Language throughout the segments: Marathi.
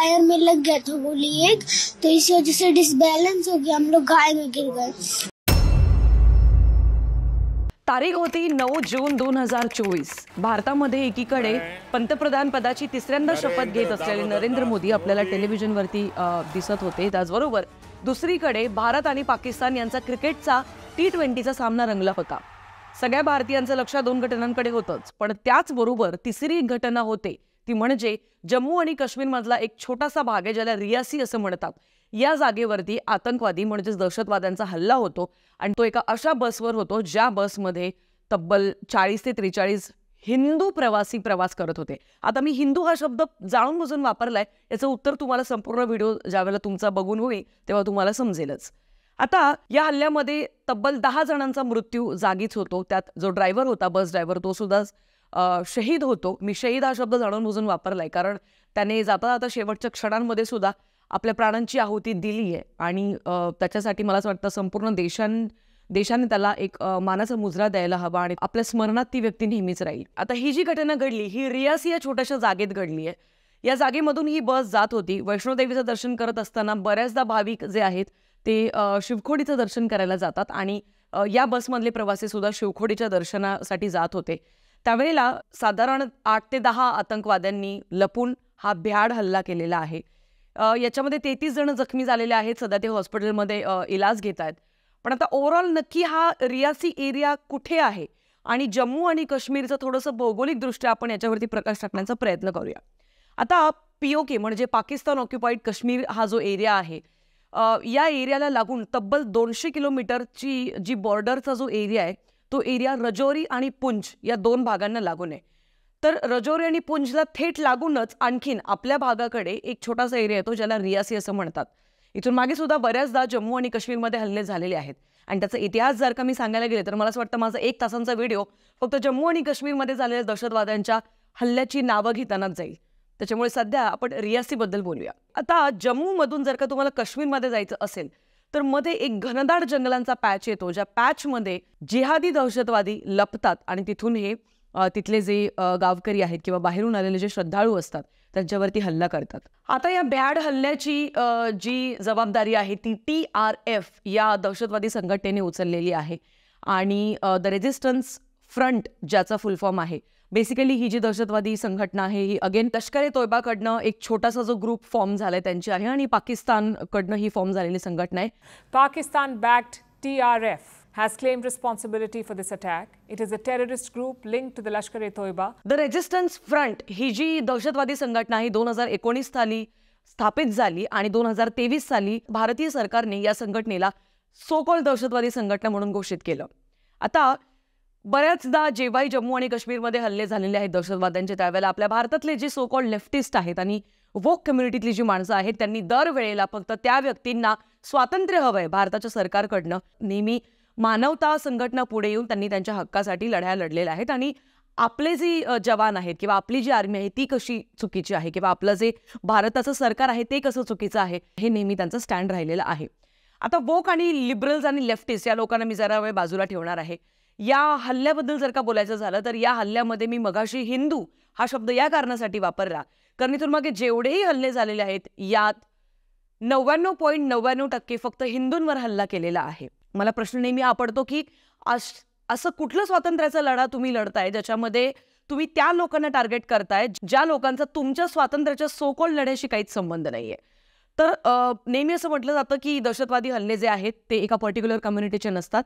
टायर में लग गया था गोली एक, तो इस वजह से डिसबैलेंस हो गया, हम लोग घाई में गिर गए। तारीख होती 9 जून 2024। भारतामध्ये एकीकडे पंतप्रधान पदाची तिसऱ्यांदा शपथ घेत असलेले नरेंद्र मोदी आपल्याला टेलिव्हिजनवरती दिसत होते। त्याचबरोबर दुसरीकडे भारत आणि पाकिस्तान यांचा क्रिकेटचा T20चा सामना रंगला होता। सगळ्या भारतीयांचं लक्ष दोन घटनांकडे होतंच, पण त्याचबरोबर तिसरी एक घटना होते ती म्हणजे जम्मू आणि काश्मीर मधला एक छोटासा भाग आहे ज्याला रियासी असं म्हणतात। या जागेवरती आतंकवादी म्हणजे दहशतवाद्यांचा हल्ला होतो आणि तो एका अशा बसवर होतो ज्या बसमध्ये तब्बल 40 ते 43 हिंदू प्रवासी प्रवास करत होते। आता मी हिंदू हा शब्द जाणून बुजून वापरलाय, याचं उत्तर तुम्हाला संपूर्ण व्हिडिओ ज्यावेळेला तुमचा बघून होईल तेव्हा तुम्हाला समजेलच। आता या हल्ल्यामध्ये तब्बल 10 जणांचा मृत्यू जागीच होतो। त्यात जो ड्रायव्हर होता, बस ड्रायव्हर, तो सुद्धा शहीद होतो। मी शहीद हा शब्द जाणून बुजून वापरलाय कारण त्याने जाता जाता शेवटच्या क्षणांमध्ये सुद्धा आपल्या प्राणांची आहुती दिली आहे आणि त्याच्यासाठी मला असं वाटतं संपूर्ण देशाने त्याला एक मानाचा मुजरा द्यायला हवा आणि आपल्या स्मरणात ती व्यक्ती नेहमीच राहील। आता ही जी घटना घडली ही रियासी या छोट्याशा जागेत घडली आहे। या जागेमधून ही बस जात होती। वैष्णोदेवीचं दर्शन करत असताना बऱ्याचदा भाविक जे आहेत ते शिवखोडीचं दर्शन करायला जातात आणि या बसमधले प्रवासी सुद्धा शिवखोडीच्या दर्शनासाठी जात होते। त्यावेळेला साधारण 8 ते 10 आतंकवाद्यांनी लपून हा भ्याड हल्ला केलेला आहे। याच्यामध्ये 33 जण जखमी झालेले आहेत, सध्या ते हॉस्पिटलमध्ये इलाज घेत आहेत। पण आता ओव्हरऑल नक्की हा रियासी एरिया कुठे आहे आणि जम्मू आणि काश्मीरचं थोडंसं भौगोलिकदृष्ट्या आपण याच्यावरती प्रकाश टाकण्याचा प्रयत्न करूया। आता POK म्हणजे पाकिस्तान ऑक्युपाइड काश्मीर हा जो एरिया आहे, या एरियाला लागून तब्बल 200 किलोमीटरची जी बॉर्डरचा जो एरिया आहे तो एरिया रजौरी आणि पुंछ या दोन भागांना लागून आहे। तर रजौरी आणि पुंछला थेट लागूनच आणखीन आपल्या भागाकडे एक छोटासा एरिया येतो ज्याला रियासी असं म्हणतात। इथून मागे सुद्धा बऱ्याचदा जम्मू आणि काश्मीरमध्ये हल्ले झालेले आहेत आणि त्याचा इतिहास जर का मी सांगायला गेले तर मला असं वाटतं माझा 1 तासांचा व्हिडिओ फक्त जम्मू आणि काश्मीरमध्ये झालेल्या दहशतवाद्यांच्या हल्ल्याची नावं घेतानाच जाईल। त्याच्यामुळे सध्या आपण रियासीबद्दल बोलूया। आता जम्मूमधून जर का तुम्हाला काश्मीरमध्ये जायचं असेल तर मध्ये एक घनदाट जंगलांचा पॅच येतो, ज्या पॅचमध्ये जिहादी दहशतवादी लपतात आणि तिथून हे तिथले जे गावकरी आहेत किंवा बाहेरून आलेले जे श्रद्धाळू असतात त्यांच्यावरती हल्ला करतात। आता या भ्याड हल्ल्याची जी जबाबदारी आहे ती TRF या दहशतवादी संघटनेने उचललेली आहे आणि द रेजिस्टन्स फ्रंट ज्याचा फुल फॉर्म आहे। बेसिकली ही जी दहशतवादी संघटना आहे ही अगेन लष्कर-ए-तोयबाकडनं एक छोटासा जो ग्रुप फॉर्म झालाय त्यांची आहे आणि पाकिस्तानकडनं ही फॉर्म झालेली संघटना आहे। Pakistan backed TRF has claimed responsibility for this attack. It is a terrorist group linked to the Lashkar-e-Toiba. The resistance front ही जी दहशतवादी संघटना आहे 2019 साली स्थापित झाली आणि 2023 साली भारतीय सरकारने या संघटनेला सो कॉल्ड दहशतवादी संघटना म्हणून घोषित केलं। आता बऱ्याचदा जेव्हाही जम्मू आणि काश्मीरमध्ये हल्ले झालेले आहेत दहशतवाद्यांचे त्यावेळेला आपल्या भारतातले जे सो कॉल्ड लेफ्टिस्ट आहेत आणि वोक कम्युनिटीतली जी माणसं आहेत त्यांनी दरवेळेला फक्त त्या व्यक्तींना स्वातंत्र्य हवंय भारताच्या सरकारकडनं नेहमी मानवता संघटना पुढे येऊन त्यांनी त्यांच्या हक्कासाठी लढाया लढलेल्या आहेत आणि आपले जे जवान आहेत किंवा आपली जी आर्मी आहे ती कशी चुकीची आहे किंवा आपलं जे भारताचं सरकार आहे ते कसं चुकीचं आहे हे नेहमी त्यांचं स्टँड राहिलेलं आहे। आता वोक आणि लिबरल्स आणि लेफ्टिस्ट या लोकांना मी जरा वेळ बाजूला ठेवणार आहे। या हल्ल्याबद्दल जर का बोलायचं झालं तर या हल्ल्यामध्ये मी मगाशी हिंदू हा शब्द या कारणासाठी वापरला कारण इथून मागे जेवढेही हल्ले झालेले आहेत यात 99.99% फक्त हिंदूंवर हल्ला केलेला आहे। मला प्रश्न नेहमी हा पडतो की असं कुठलं स्वातंत्र्याचा लढा तुम्ही लढताय ज्याच्यामध्ये तुम्ही त्या लोकांना टार्गेट करताय ज्या लोकांचा तुमच्या स्वातंत्र्याच्या सो कॉल्ड लढ्याशी काहीच संबंध नाहीये। तर नेहमी असं म्हटलं जातं की दहशतवादी हल्ले जे आहेत ते एका पर्टिक्युलर कम्युनिटीचे नसतात,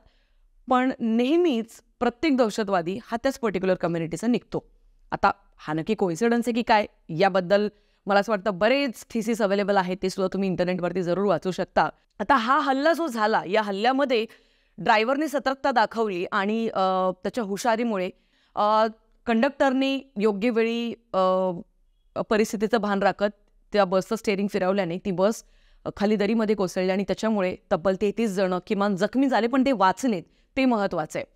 पण नेहमीच प्रत्येक दहशतवादी हा त्याच पर्टिक्युलर कम्युनिटीचा निघतो। आता हा नक्की कोइन्सिडन्स आहे की काय याबद्दल मला असं वाटतं बरेच थिसिस अवेलेबल आहेत, ते सुद्धा तुम्ही इंटरनेटवरती जरूर वाचू शकता। आता हा हल्ला जो झाला या हल्ल्यामध्ये ड्रायव्हरने सतर्कता दाखवली आणि त्याच्या हुशारीमुळे कंडक्टरने योग्य वेळी परिस्थितीचं भान राखत त्या बसचं स्टेअरिंग फिरवल्याने ती बस खाली दरीमध्ये कोसळली आणि त्याच्यामुळे तब्बल 33 जण किमान जखमी झाले, पण ते वाचलेत, ते महत्त्वाचं आहे।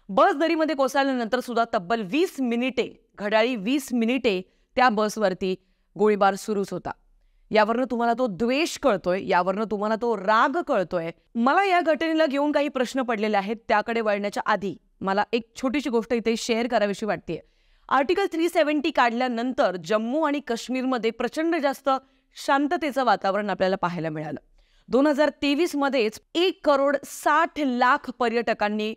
बस दरीमध्ये कोसळल्यानंतर सुद्धा तब्बल 20 मिनिटे घड्याळी 20 मिनिटे त्या बसवरती गोळीबार सुरूच होता। यावरनं तुम्हाला तो द्वेष कळतोय, यावरनं तुम्हाला तो राग कळतोय। मला या घटनेला घेऊन काही प्रश्न पडलेले आहेत, त्याकडे वळण्याच्या आधी मला एक छोटीशी गोष्ट इथे शेअर करावीशी वाटते। आर्टिकल 370 काढल्यानंतर जम्मू आणि काश्मीरमध्ये प्रचंड जास्त शांततेचं वातावरण आपल्याला पाहायला मिळालं. 2023 मध्येच 1,60,00,000 पर्यटकांनी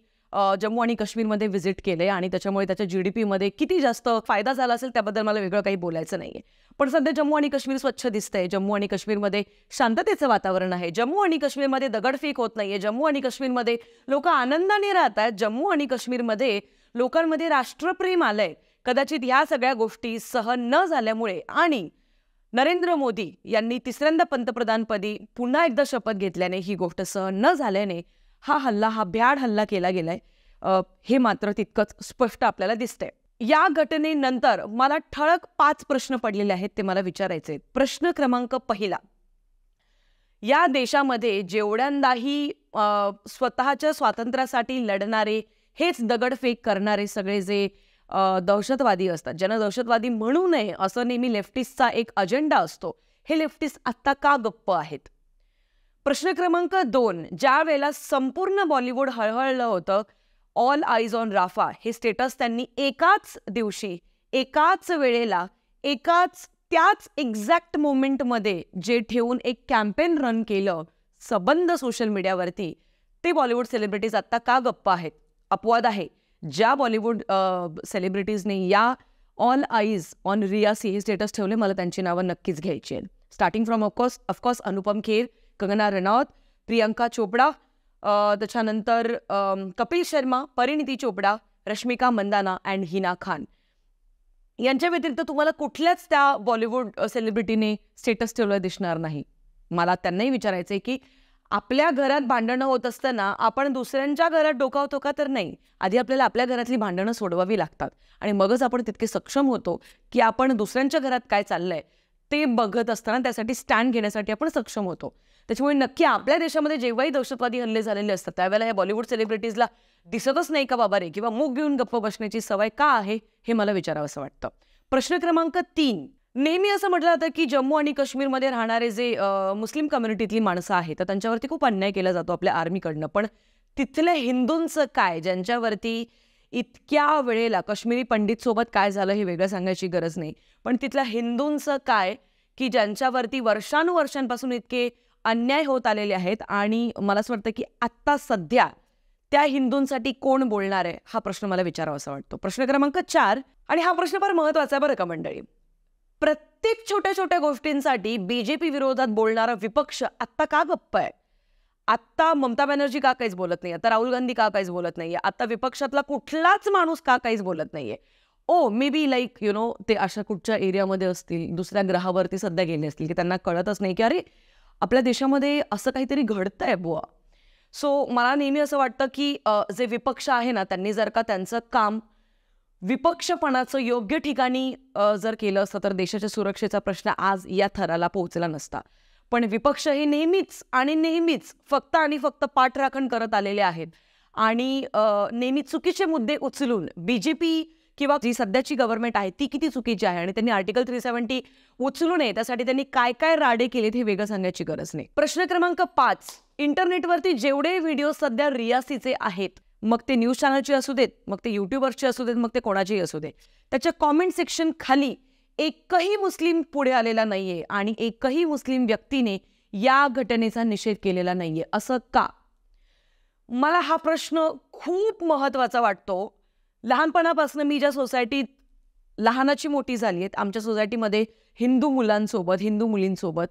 जम्मू आणि काश्मीरमध्ये व्हिजिट केले आणि त्याच्यामुळे त्याच्या GDP मध्ये किती जास्त फायदा झाला असेल त्याबद्दल मला वेगळं काही बोलायचं नाहीये. पण सध्या जम्मू आणि काश्मीर स्वच्छ दिसतंय. जम्मू आणि काश्मीरमध्ये शांततेचं वातावरण आहे. जम्मू आणि काश्मीरमध्ये दगडफेक होत नाहीये. जम्मू आणि काश्मीरमध्ये लोक आनंदाने राहत आहेत. जम्मू आणि काश्मीरमध्ये लोकांमध्ये राष्ट्रप्रेम आलंय. कदाचित ह्या सगळ्या गोष्टी सहन न झाल्यामुळे आणि नरेंद्र मोदी यांनी तिसऱ्यांदा पंतप्रधानपदी पुन्हा एकदा शपथ घेतल्याने ही गोष्ट सहन न झाल्याने हा भ्याड हल्ला केला गेलाय. हे मात्र तितकंच स्पष्ट आपल्याला दिसतंय. या घटनेनंतर मला ठळक 5 प्रश्न पडलेले आहेत, ते मला विचारायचे आहेत. प्रश्न क्रमांक 1, या देशामध्ये जेवढ्यांदाही स्वतःच्या स्वातंत्र्यासाठी लढणारे, हेच दगडफेक करणारे सगळे जे दहशतवादी असतात, ज्यांना दहशतवादी म्हणू नये असं नेहमी लेफ्टिस्टचा एक अजेंडा असतो, हे लेफ्टिस्ट आत्ता का गप्प आहेत? प्रश्न क्रमांक 2, ज्या वेळेला संपूर्ण बॉलिवूड हळहळलं होतं, ऑल आईज ऑन राफा हे स्टेटस त्यांनी एकाच दिवशी, एकाच वेळेला, त्याच एक्झॅक्ट मोमेंटमध्ये जे ठेवून एक कॅम्पेन रन केलं सबंध सोशल मीडियावरती, ते बॉलिवूड सेलिब्रिटीज आत्ता का गप्प आहेत? अपवाद आहे. ज्या बॉलिवूड सेलिब्रिटीजने या ऑल आईज ऑन रियासी हे स्टेटस ठेवले, मला त्यांची नावं नक्कीच घ्यायची आहेत. Starting from of course Anupam Kher, Kangana Ranaut, Priyanka Chopra, त्याच्यानंतर कपिल शर्मा, परिणीती चोपडा, रश्मिका मंदाना अँड हिना खान. यांच्या व्यतिरिक्त तुम्हाला कुठल्याच त्या बॉलिवूड सेलिब्रिटीने स्टेटस ठेवलं दिसणार नाही. मला त्यांनाही विचारायचं आहे की आपल्या घरात भांडणं होत असताना आपण दुसऱ्यांच्या घरात डोकावतो का? तर नाही. आधी आपल्याला आपल्या घरातली भांडणं सोडवावी लागतात आणि मगच आपण तितके सक्षम होतो की आपण दुसऱ्यांच्या घरात काय चाललंय ते बघत असताना त्यासाठी स्टँड घेण्यासाठी आपण सक्षम होतो. त्याच्यामुळे नक्की आपल्या देशामध्ये जेव्हाही दहशतवादी हल्ले झालेले असतात त्यावेळेला या बॉलिवूड सेलिब्रिटीजला दिसतच नाही का बाबा रे, किंवा मूग घेऊन गप्प बसण्याची सवय का आहे, हे मला विचारावं असं वाटतं. प्रश्न क्रमांक 3, नेहमी असं म्हटलं जातं की जम्मू आणि काश्मीरमध्ये राहणारे जे मुस्लिम कम्युनिटीतली माणसं आहेत तर त्यांच्यावरती खूप अन्याय केला जातो आपल्या आर्मीकडनं. पण तिथल्या हिंदूंचं काय, ज्यांच्यावरती इतक्या वेळेला काश्मीरी पंडित सोबत काय झालं हे वेगळं सांगायची गरज नाही, पण तिथल्या हिंदूंचं काय की ज्यांच्यावरती वर्षानुवर्षांपासून इतके अन्याय होत आलेले आहेत? आणि मला असं वाटतं की आत्ता सध्या त्या हिंदूंसाठी कोण बोलणार आहे, हा प्रश्न मला विचारावा असं वाटतो. प्रश्न क्रमांक 4, आणि हा प्रश्न फार महत्वाचा आहे बरं का मंडळी. प्रत्येक छोट्या छोट्या गोष्टींसाठी बीजेपी विरोधात बोलणारा विपक्ष आत्ता का गप्प आहे? आत्ता ममता बॅनर्जी का काहीच बोलत नाही? आता राहुल गांधी का काहीच बोलत नाहीये? आता विपक्षातला कुठलाच माणूस का काहीच बोलत नाहीये? मे बी लाईक ते अशा कुठच्या एरियामध्ये असतील, दुसऱ्या ग्रहावरती सध्या गेले असतील की त्यांना कळतच नाही की अरे आपल्या देशामध्ये असं काहीतरी घडतंय बुवा. सो मला नेहमी असं वाटतं की जे विपक्ष आहे ना, त्यांनी जर का त्यांचं काम विपक्षपणाचं योग्य ठिकाणी जर केलं असतं तर देशाच्या सुरक्षेचा प्रश्न आज या थराला पोहोचला नसता. पण विपक्ष हे नेहमीच फक्त आणि फक्त पाठराखण करत आलेले आहेत आणि नेहमी चुकीचे मुद्दे उचलून बीजेपी किंवा जी सध्याची गव्हर्नमेंट आहे ती किती चुकीची आहे आणि त्यांनी आर्टिकल 370 उचलू नये त्यासाठी त्यांनी काय काय राडे केलेत हे वेगळं सांगायची गरज नाही. प्रश्न क्रमांक 5, इंटरनेटवरती जेवढे व्हिडिओ सध्या रियासीचे आहेत, मग ते न्यूज चॅनलचे असू देत, मग ते युट्यूबर्सचे असू देत, मग ते कोणाचेही असू दे, त्याच्या कॉमेंट सेक्शन खाली एकही मुस्लिम पुढे आलेला नाहीये आणि एकही मुस्लिम व्यक्तीने या घटनेचा निषेध केलेला नाहीये. असं का? मला हा प्रश्न खूप महत्वाचा वाटतो. लहानपणापासून मी ज्या सोसायटीत लहानाची मोठी झाली आहेत, आमच्या सोसायटीमध्ये हिंदू मुलांसोबत, हिंदू मुलींसोबत,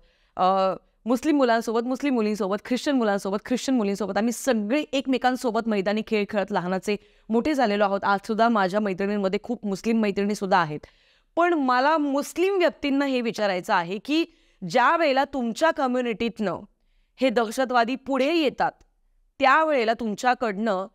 मुस्लिम मुलांसोबत, मुस्लिम मुलींसोबत, ख्रिश्चन मुलांसोबत, ख्रिश्चन मुलींसोबत आम्ही सगळे एकमेकांसोबत मैदानी खेळ खेळत लहानाचे मोठे झालेलो आहोत. आज सुद्धा माझ्या मैत्रिणींमध्ये खूप मुस्लिम मैत्रिणी सुद्धा आहेत. पण मला मुस्लिम व्यक्तींना हे विचारायचं आहे की ज्या वेळेला तुमच्या कम्युनिटीतनं हे दहशतवादी पुढे येतात त्यावेळेला तुमच्याकडनं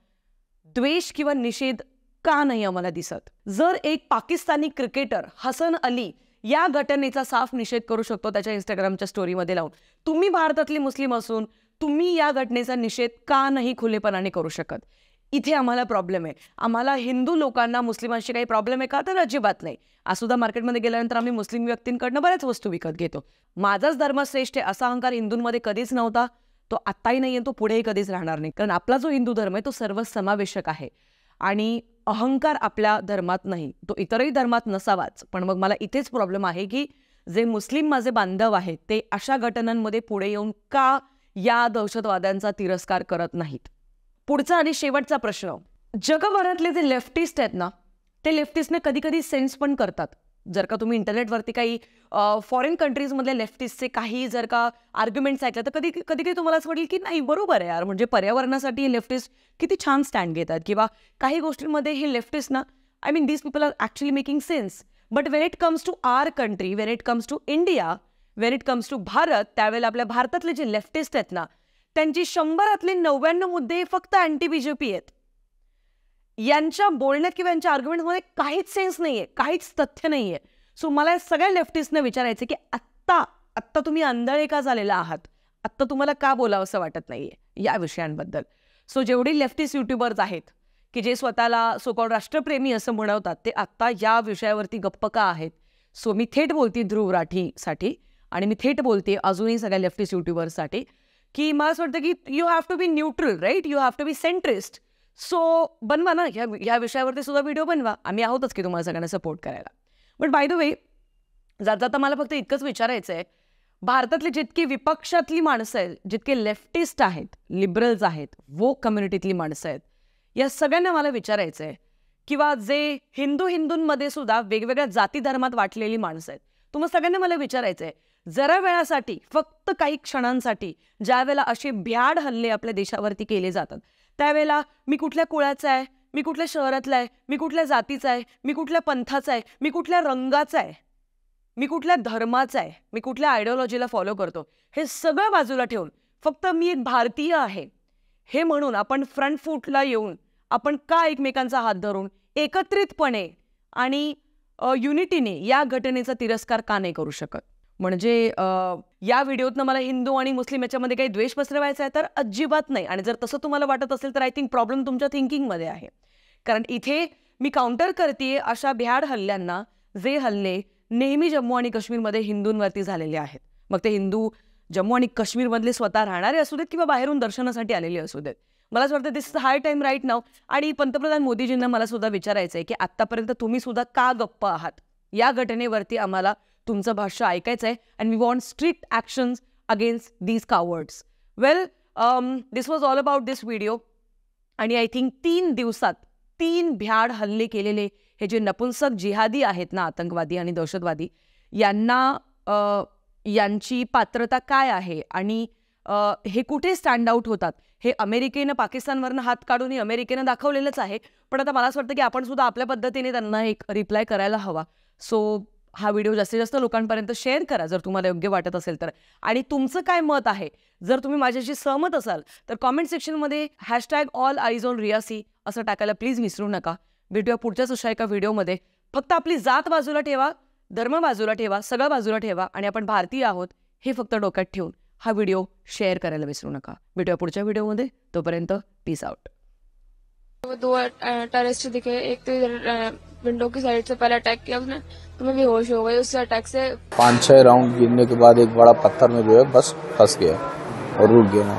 द्वेष किंवा निषेध का नाही आम्हाला दिसत? जर एक पाकिस्तानी क्रिकेटर हसन अली या घटनेचा साफ निषेध करू शकतो त्याच्या इंस्टाग्रामच्या स्टोरीमध्ये लावून, तुम्ही भारतातली मुस्लिम असून तुम्ही या घटनेचा निषेध का नाही खुलेपणाने करू शकत? इथे आम्हाला प्रॉब्लेम आहे. आम्हाला हिंदू लोकांना मुस्लिमांशी काही प्रॉब्लेम आहे का? तर अजिबात नाही. आज सुद्धा मार्केटमध्ये गेल्यानंतर आम्ही मुस्लिम व्यक्तींकडनं बऱ्याच वस्तू विकत घेतो. माझाच धर्म श्रेष्ठ आहे असा अहंकार हिंदूंमध्ये कधीच नव्हता, तो आत्ताही नाही आहे, तो पुढेही कधीच राहणार नाही. कारण आपला जो हिंदू धर्म आहे तो सर्वसमावेशक आहे आणि अहंकार आपल्या धर्मात नाही, तो इतरही धर्मात नसावाच. पण मग मला इथेच प्रॉब्लेम आहे की जे मुस्लिम माझे बांधव आहेत ते अशा घटनांमध्ये पुढे येऊन का या दहशतवाद्यांचा तिरस्कार करत नाहीत? पुढचा आणि शेवटचा प्रश्न, जगभरातले जे लेफ्टिस्ट आहेत ना, ते लेफ्टिस्टने कधी कधी सेन्स पण करतात. जर का तुम्ही इंटरनेटवरती काही फॉरेन कंट्रीजमधल्या लेफ्टिस्टचे काही जर का आर्ग्युमेंट्स ऐकलं तर कधी कधी तुम्हाला असं वाटेल की नाही बरोबर आहे यार, म्हणजे पर्यावरणासाठी हे लेफ्टिस्ट किती छान स्टँड घेतात, किंवा काही गोष्टींमध्ये हे लेफ्टिस्ट ना, I mean these people are actually making sense. But when it comes to our country, when it comes to India, when it comes to Bharat, त्यावेळेला आपल्या भारतातले जे लेफ्टिस्ट आहेत ना, त्यांची 100 99 मुद्दे फक्त अँटी बीजेपी आहेत. यांच्या बोलण्यात किंवा यांच्या आर्ग्युमेंटमध्ये काहीच सेन्स नाहीये, काहीच तथ्य नाहीये. सो मला सगळ्या लेफ्टिस्टने विचारायचं की आत्ता तुम्ही आंधळे का झालेला आहात, आत्ता तुम्हाला का बोलावं असं वाटत नाहीये या विषयांबद्दल. सो जेवढी लेफ्टिस्ट युट्यूबर्स आहेत की जे स्वतःला सोकॉल्ड राष्ट्रप्रेमी असं म्हणवतात, ते आत्ता या विषयावरती गप्प का आहेत? सो मी थेट बोलते ध्रुव राठीसाठी, आणि मी थेट बोलते अजूनही सगळ्या लेफ्टिस्ट युट्यूबर्ससाठी, की मला असं वाटतं की you have to be neutral, right? You have to be centrist. So बनवा ना, ह्या विषयावरती सुद्धा व्हिडिओ बनवा, आम्ही आहोतच की तुम्हाला सगळ्यांना सपोर्ट करायला. बट बाय द वे, जाता मला फक्त इतकंच विचारायचं आहे, भारतातली जितकी विपक्षातली माणसं आहेत, जितके लेफ्टिस्ट आहेत, लिबरल्स आहेत, वोक कम्युनिटीतली माणसं आहेत, या सगळ्यांना मला विचारायचं आहे, किंवा जे हिंदूंमध्ये सुद्धा वेगवेगळ्या जाती धर्मात वाटलेली माणसं आहेत, तुम्हाला सगळ्यांना मला विचारायचं आहे, जरा वेळासाठी, फक्त काही क्षणांसाठी, ज्या वेळेला असे भ्याड हल्ले आपल्या देशावरती केले जातात, त्यावेळेला मी कुठल्या कुळाचा आहे, मी कुठल्या शहरातला आहे, मी कुठल्या जातीचा आहे, मी कुठल्या पंथाचा आहे, मी कुठल्या रंगाचा आहे, मी कुठल्या धर्माचा आहे, मी कुठल्या आयडिओलॉजीला फॉलो करतो, हे सगळं बाजूला ठेवून फक्त मी एक भारतीय आहे हे म्हणून आपण फ्रंट फूटला येऊन आपण का एकमेकांचा हात धरून एकत्रितपणे आणि युनिटीने या घटनेचा तिरस्कार का नाही करू शकत? म्हणजे या व्हिडिओतनं मला हिंदू आणि मुस्लिम याच्यामध्ये काही द्वेष पसरवायचा आहे तर अजिबात नाही. आणि जर तसं तुम्हाला वाटत असेल तर आय थिंक प्रॉब्लेम तुमच्या थिंकिंगमध्ये आहे. कारण इथे मी काउंटर करते अशा भ्याड हल्ल्यांना, जे हल्ले नेहमी जम्मू आणि काश्मीरमध्ये हिंदूंवरती झालेले आहेत. मग ते हिंदू जम्मू आणि काश्मीरमधले स्वतः राहणारे असू देत किंवा बाहेरून दर्शनासाठी आलेले असू देत. मला असं वाटतं दिस इज हाय टाईम राईट नाव. आणि पंतप्रधान मोदीजींना मला सुद्धा विचारायचं आहे की आत्तापर्यंत तुम्ही सुद्धा का गप्प आहात? या घटनेवरती आम्हाला तुमचं भाष्य ऐकायचं आहे. And we want strict actions against these cowards. Well, this was all about this video. आणि आय थिंक 3 दिवसात 3 भ्याड हल्ले केलेले हे जे नपुंसक जिहादी आहेत ना, आतंकवादी आणि दहशतवादी, यांची पात्रता काय आहे आणि हे कुठे स्टँड आउट होतात हे अमेरिकेनं पाकिस्तानवरनं हात काढून अमेरिकेनं दाखवलेलंच आहे. पण आता मला असं वाटतं की आपण सुद्धा आपल्या पद्धतीने त्यांना एक रिप्लाय करायला हवा. सो हा व्हिडिओ जास्तीत जास्त लोकांपर्यंत शेअर करा जर तुम्हाला योग्य वाटत असेल तर. आणि तुमचं काय मत आहे, जर तुम्ही माझ्याशी सहमत असाल तर कॉमेंट सेक्शनमध्ये #AllEyesOnRiasi असं टाकायला प्लीज विसरू नका. भेटूया पुढच्याच अशा एका व्हिडिओमध्ये. फक्त आपली जात बाजूला ठेवा, धर्म बाजूला ठेवा, सगळं बाजूला ठेवा आणि आपण भारतीय आहोत हे फक्त डोक्यात ठेवून हा व्हिडिओ शेअर करायला विसरू नका. भेटूया पुढच्या व्हिडिओमध्ये. तोपर्यंत पीस आउट. वो 2 टेररिस्ट दिखे, एक तो इधर विंडो की साइड से पहले अटैक किया उसने, तो मैं बेहोश हो गई. उससे अटैक से 5-6 राउंड गिरने के बाद एक बड़ा पत्थर में जो है बस फंस गया और रुक गया.